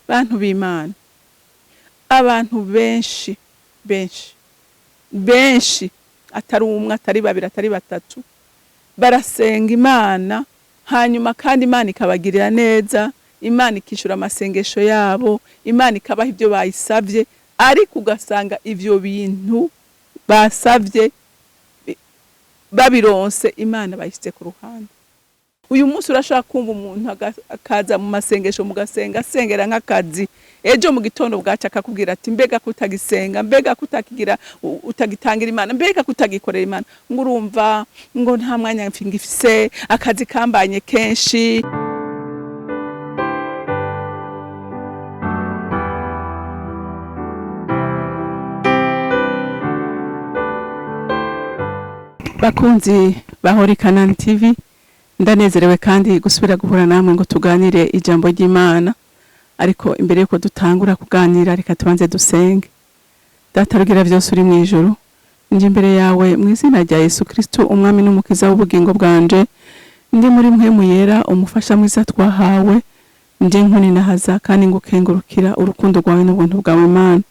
bantu b'Imana, abantu benshi atari umwe, atari babiri, atari batatu, barasenga Imana, hanyuma kandi Imana ikabagirira neza, Imana ikishura amasengesho yabo, Imana ikabaha ibyo bayisavye, ariko ugasanga ivyo bintu basavye babironse Imana bayishyize ku ruhande. Uyu munsi urashaka kumva umuntu akaza mu masengesho mugasenga asengera nk'akazi, ejo mu gitondo bwaca akakubwira ati mbega kutagisenga, mbega kutakigira, utagitangira Imana, mbega kutagikorera Imana, ngo urumva ngo nta mwanya ngifise, akazi kambanye kenshi. Bakunzi bahori CANAAN TV, ndanezerewe kandi gusubira guhura namwe ngo tuganire ijambo ry'Imana. Ariko imbere yuko dutangura kuganira, reka tubanze dusenge. Data rugira byose uri mu ijuru, nje imbere yawe mu izina rya Yesu Kristo, umwami n'umukiza w'ubugingo bwanje, ndi muri mpemu yera, umufasha mwiza twahawe, nje nkuni nahaza kandi ngukengurukira urukundo rwawe n'ubuntu bwawe Mana.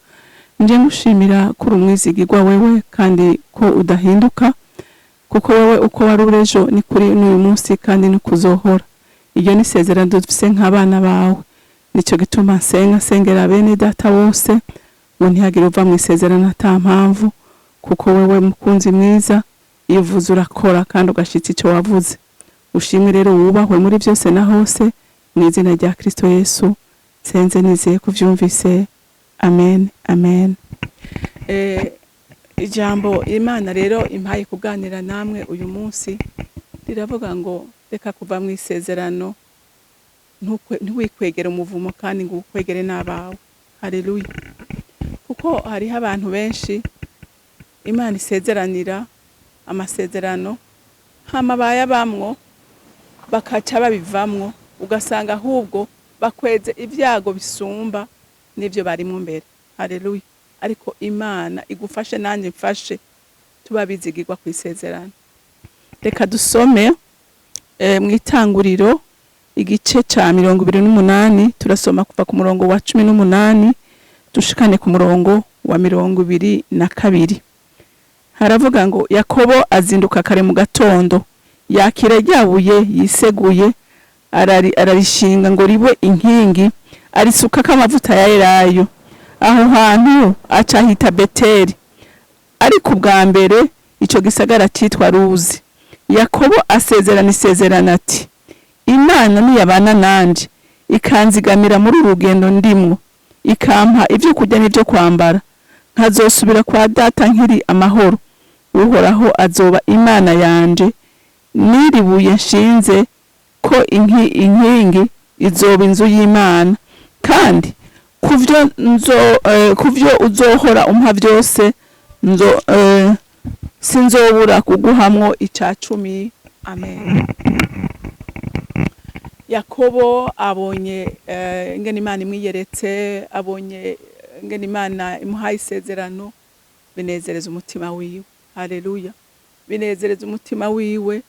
Nje ngushimira kuri umwizigirwa wewe kandi ko udahinduka, kuko wewe uko wari urejo ni kuri n'uyu munsi kandi no kuzohora. Iyo ni isezerano dufise nk'abana bawe, nico gituma nsengera bene data bose ngo ntihagire uva mu isezerano ata mpamvu, kuko wewe mukunzi mwiza, iyo uvuze urakora kandi ugashitsa icyo wavuze. Ushimwe rero wubahwe muri byose na hose, mu izina rya Kristo Yesu senze nizeye kuvyumvise. Amen, amen. Ijambo Imana rero impaye kuganira namwe uyu munsi riravuga ngo reka kuva mu isezerano, ntiwikwegere umuvumo kandi ngo ukwegere n'abawe. Haleluya. Kuko hariho abantu benshi Imana isezeranira amasezerano, hama bayabamwo bakaca babivamwo, ugasanga ahubwo bakweze ibyago bisumba n'ibyo barimo mbere. Haleluya. Ariko Imana igufashe nanjye mfashe tubabizigirwa ku isezerano. Reka dusome mu Itanguriro igice ca 28, turasoma kuva ku murongo wa 18 dushikane ku murongo wa 22. Haravuga ngo Yakobo azinduka kare mu gatondo, yakira ryabuye yiseguye, ararishinga ngo ribe inkingi, arisukako amavuta ya elayo. Aho hantu aca hita Beteli, ariko bwa mbere ico gisagara citwa Ruzi. Yakobo asezerana isezerano ati, Imana niyabana nanje ikanzigamira muri urugendo ndimwo, ikampa ivyo kurya n'ivyo kwambara, nkazosubira kwa data nkiri amahoro, Uhoraho azoba Imana yanje, niribuye nshinze ko inkingi izoba inzu y'Imana, kandi kuvyo uzohora umpa byose sinzobura kuguhamwo icacumi. Amen. Yakobo abonye ingene Imana imwiyeretse, abonye ingene Imana imuhaye isezerano, binezereza umutima wiwe. Haleluya. Binezereza umutima wiwe,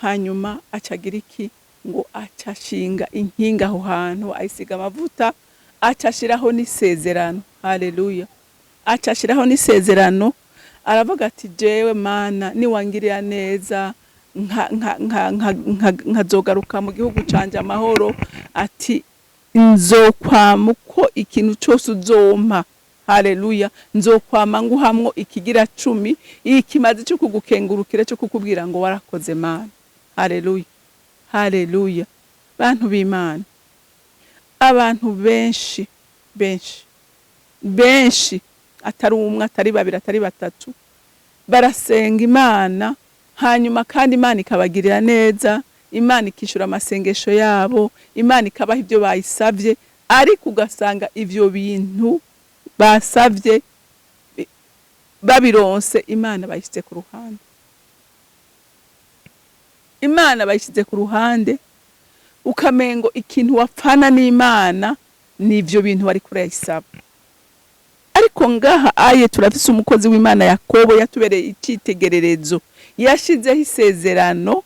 hanyuma acagira iki ngo acashinga inkinga aho hantu, ayisiga amavuta, acashiraho n'isezerano. Haleluya. Acashiraho n'isezerano, aravuga ati jewe Mana niwangirira neza nkazogaruka mu gihugu canje amahoro, ati nzokwama uko ikintu cyose uzompa. Haleluya. Nzokwama nguhamwo ikigira 10, ikimazi cyo kugukengurukira, cyo kukubwira ngo warakoze Mana. Haleluya. Haleluya. Bantu b'Imana, abantu benshi atari umwe, atari babiri, atari batatu, barasenga Imana, hanyuma kandi Imana ikabagirira neza, Imana ikishura amasengesho yabo, Imana ikabaha ibyo bayisavye, ariko ugasanga ivyo bintu basavye babironse Imana bayishyize ku ruhande. Imana bayishyize ku ruhande, ukamengo ikintu wapfana n'Imana n'ivyo bintu bari kurayisaba. Ariko ngaha aye turafise umukozi w'Imana Yakobo yatubereye icitegererezo, yashizeho isezerano,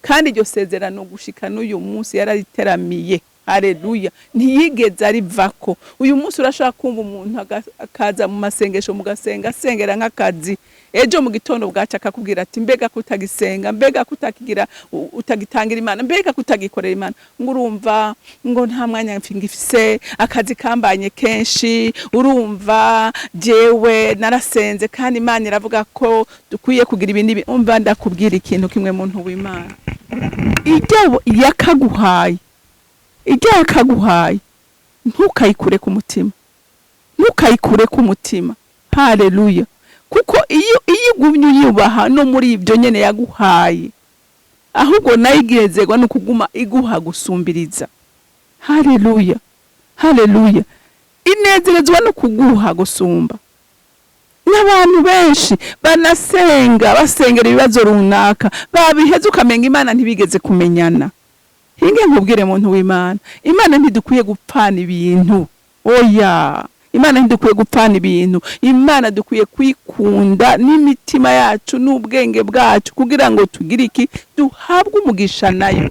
kandi iryo sezerano gushika n'uyu munsi yarariteramiye. haleluya, ntiyigeze arivako. Uyu munsi urashaka kumva umuntu akaza mu masengesho mugasenga asengera nk'akazi, ejo mu gitondo bwaca akakubwira ati mbega kutagisenga, mbega kutakigira utagitangira Imana, mbega kutagikorera Imana, ngo urumva ngo nta mwanya ngifise, akazi kambanye kenshi, urumva jewe narasenze kandi Imana iravuga ko dukwiye kugira ibindi. Umva ndakubwira ikintu kimwe, muntu w'Imana, ijya yakaguhaye ntukayikure ku mutima, ntukayikure ku mutima, haleluya. Kuko iyo igumye uyubaha no muri ibyo nyene yaguhaye, ahubwo nayo igezegwa no kuguma iguha gusumbiriza, haleluya, haleluya. Inezerezwa no kuguha gusumba. N'abantu benshi banasenga basengera ibibazo runaka, babiheze ukamenga Imana ntibigeze kumenyana. Hinge nkubwire muntu w'Imana, Imana ntidukwiye gupfana ibintu, oya, Imana ntidukwiye gupfana ibintu. Imana dukwiye kwikunda n'imitima yacu n'ubwenge bwacu kugira ngo tugire iki, duhabwe umugisha nayo.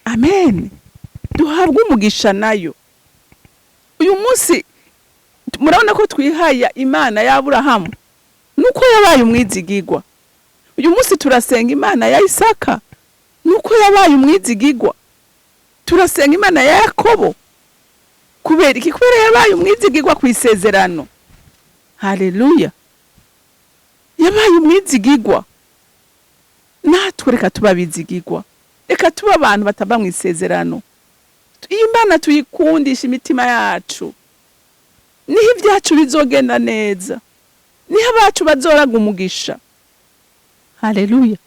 Amen, duhabwe umugisha nayo. Uyu munsi murabona ko twihaya Imana ya Aburahamu nuko yabaye umwizigigwa. Uyu munsi turasenga Imana ya Isaka nuko yabaye umwizigigwa. Turasenga Imana ya Yakobo kubera iki? Kubera yabaye umwizigigwa ku isezerano, haleluya, yabaye umwizigigwa. Natwe reka tuba bizigigwa, reka tuba abantu bataba mu isezerano. Imana tuyikundisha imitima yacu, niho ibyacu bizogenda neza, niho abacu bazoraga umugisha, haleluya,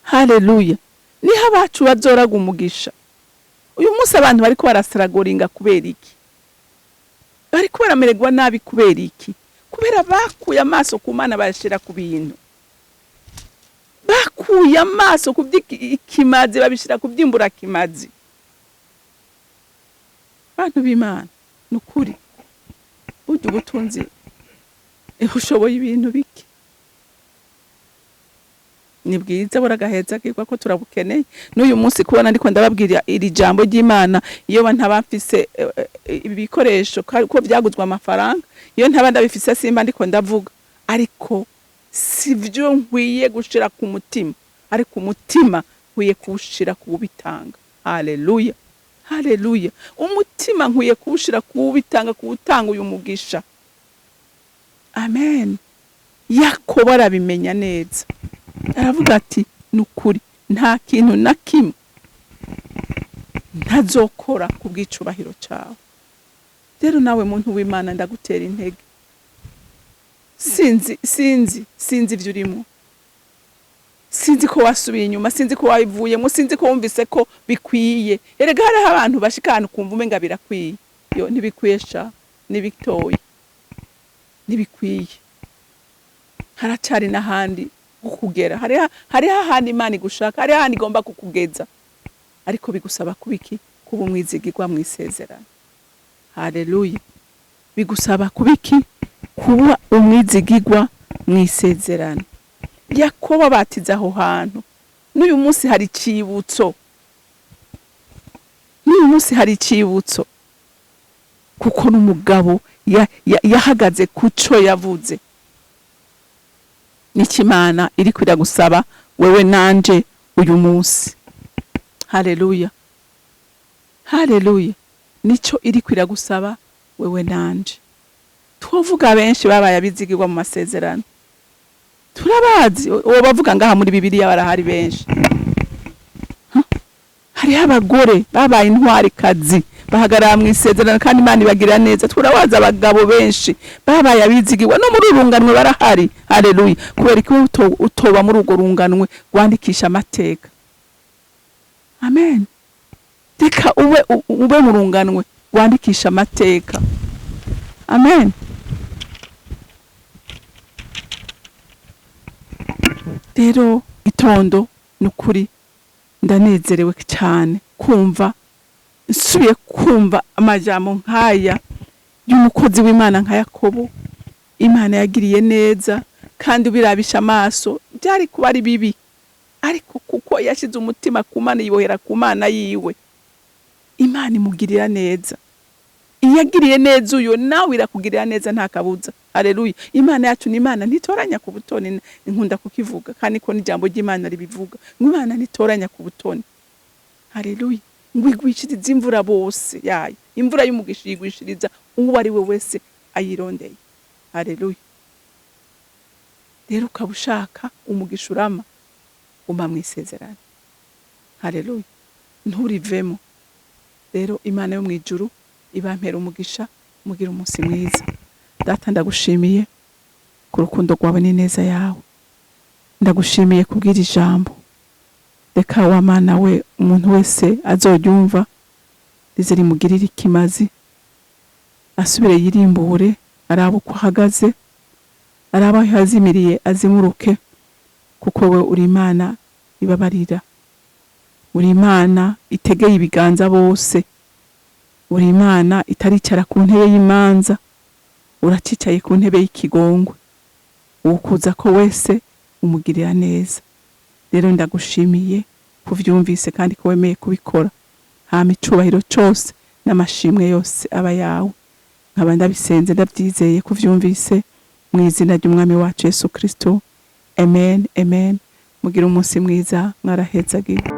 haleluya, niho abacu bazoraga umugisha. Uyu munsi abantu bariko barasaragoringa kubera iki? Bariko baramererwa nabi kubera iki? Kubera bakuye amaso ku Mana bashira ku bintu, bakuye amaso ku by'ikimazi babishira ku by'imbura kimazi. Bantu b'Imana, nukuri ujye ubutunzi ushoboye ibintu bike, ni bwiza buragaheza ko turabukeneye. N'uyu munsi kubona ndiko ndababwira iri jambo ry'Imana, iyo ntaba mfise ibikoresho ko byaguzwe amafaranga, iyo ntaba ndabifise simba ndiko ndavuga, ariko sivyo nkwiye gushira ku mutima, ariko umutima nkwiye kuwushira kuwubitanga, haleluya, haleluya. Umutima nkwiye kuwushira kuwubitanga, kuwutanga uyu mugisha, amen. Yakobo arabimenya neza, aravuga ati nukuri nta kintu na kimwe ntazokora ku bw'icubahiro cyawe. Rero nawe muntu w'Imana ndagutera intege, sinzi ibyo urimo, sinzi ko wasubiye inyuma, sinzi ko wayivuyemo, sinzi ko wumvise ko bikwiye. Erega hariho abantu bashikana kumva umenga birakwiye, yo ntibikwiye sha, nibitoye, ntibikwiye. Haracari n'ahandi kukugera, hariho ahandi Imana igushaka, hariho ahandi igomba kukugeza, ariko bigusaba kubiki? Kuba umwizigirwa mu isezerano, haleluya. Bigusaba kubiki? Kuba umwizigirwa mu isezerano. Yakobo batiza aho hantu, n'uyu munsi hari cibutso, n'uyu munsi hari cibutso, kuko n'umugabo yahagaze kuco yavuze. Nikimana iri kwira gusaba wewe nanje uyu munsi, haleluya, haleluya. Nico iri kwira gusaba wewe nanje. Twovuga benshi babaye abizigirwa mu masezerano, turabazi, uwo bavuga ngaha muri Bibiliya barahari benshi. Hariho abagore babaye intwari kazi, bahagarara mu isezerano kandi Imana ibagirira neza. Turabaza abagabo benshi babaye abizigirwa, no muri urunganwe barahari, haleluya. Kubera ko utoba muri urwo runganwe wandikisha amateka, amen. Reka ube mu runganwe wandikisha amateka, amen. Rero itondo nukuri ndanezerewe cyane kumva, nsubiye kumva amajambo nkaya y'umukozi w'Imana nka Yakobo. Imana yagiriye neza kandi ubirabisha amaso, byari kuba ari bibi, ariko kuko yashize umutima ku Mana, yibohera ku Mana yiwe, Imana imugirira neza. Iyo yagiriye neza uyo nawe irakugirira neza nta kabuza. Haleluya. Imana yacu ni Imana ntitoranya ku butoni, nkunda kukivuga kandi ko n'ijambo ry'Imana ribivuga. Imana ntitoranya ku butoni. Haleluya. Ngo igwishiriza imvura bose yayo. Imvura y'umugisha yigwishiriza uwo ari we wese ayirondeye. Haleluya. Rero ukaba ushaka umugisha urama, guma mw'isezerano. Haleluya. Nturivemo. Rero Imana yo mwijuru ibampera umugisha, mugira umunsi mwiza. Data ndagushimiye ku rukundo rwawe n'ineza yawe. Ndagushimiye kubwira ijambo. Reka wa Mana we umuntu wese azoryumva rize rimugirire ikimazi, asubire yirimbure, araba uko ahagaze, araba aho yazimiriye azimuruke, kuko we uri Imana ibabarira. Uri Imana itegeye ibiganza bose. Uri Imana itaricara ku ntebe y'imanza, uracicaye ku ntebe y'ikigongwe. Ukuza ko wese umugirira neza. Rero ndagushimiye kuvyumvise kandi ko wemeye kubikora. Hama icubahiro cyose n'amashimwe yose aba yawe. Nkaba ndabisenze ndabyizeye kuvyumvise mu izina ry'umwami wacu Yesu Kristo. Amen, amen. Mugira umunsi mwiza, mwarahezagiwe.